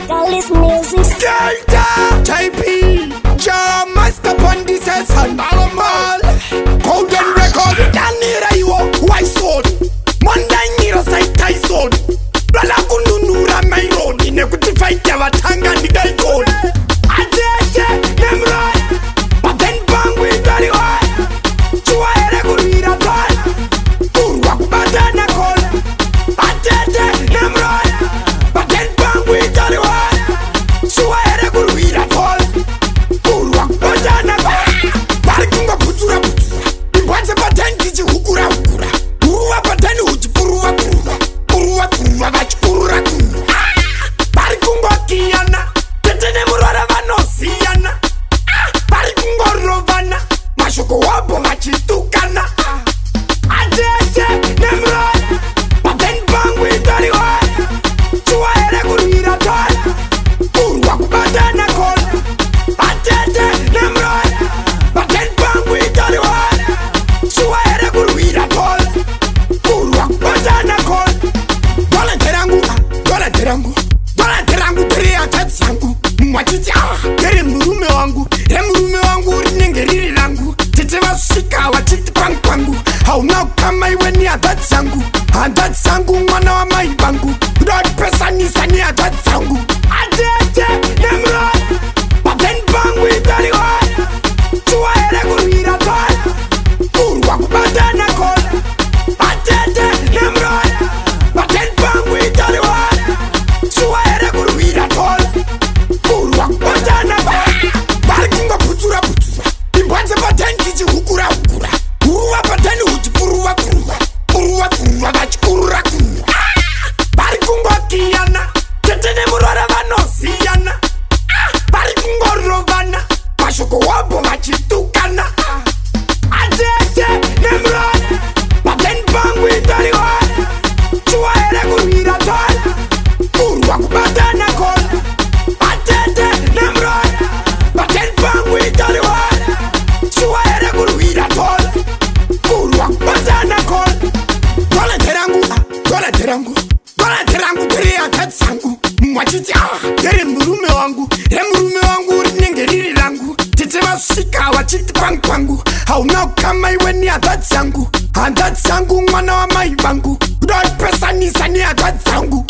Kalis Music. Delta JP Jam Master Pandisa San Malamal Golden Record Danira Iwo White Sword Mondanira Sai Tyson Bala Kununura Mayron Inekuti fight Yavatanga Nidaikon Ajeje Nemrod Paten Bangwe Dariwa Chua Ere Kurira Dal Urwa Kubadana Kol Ajeje Nemrod Paten Bangwe Dariwa Chua Ere Kurira Dal Urwa Kubadana Kol Barikunga Putura Putura Imbwanze Paten Kiji Hukura Hukura Urwa Paten Uji Purua Purua Purua Purua Vachi Purura Purua Barikunga Kiana Tetene Murara Vanosiana Barikunga Rovana Mashoko Wabo Machitukana Ajeje Nemrod Paten Bangwe Dariwa Chua Ere Kurira Dal Urwa Kubadana Kol Ajeje Nemrod Paten Bangwe Dariwa Chua Ere Kurira Dal Urwa Kubadana Kol Dola terangu Tere atati yangu Mwachiti Tere murume wangu Rinengeriri langu Tete wasushika wachiti pangu Hauna kama iwe ni atati yangu mwana wa maibangu Rod pesa nisani atati yangu Ajeje Nemrod Paten Bangwe Dariwa Chua Ere Kurira Dal Urwa Kubadana Kol Ajeje Nemrod Paten Bangwe Dariwa Chua Ere Kurira Dal Urwa Kubadana Kol Barikunga Putura Putura Imbwanze Paten Kiji Hukura Hukura Urwa Paten Uji Purua Purua Purua Purua Vachi Purura Purua Barikunga Kiana Tetene Murara Vanosiana Barikunga Rovana Mashoko Wabo Machitukana Ajeje Nemrod Paten Bangwe Dariwa Chua Ere Kurira Dal Urwa Kubadana Kol Ajeje Nemrod Paten Bangwe Dariwa Chua Ere Kurira Dal Urwa Kubadana Kol Dola terangu Tere atati yangu Mwachiti Tere murume wangu Rinengeriri langu Tete wasushika wachiti pangu Hauna kama iwe ni atati yangu mwana wa maibangu Rod pesa nisani atati yangu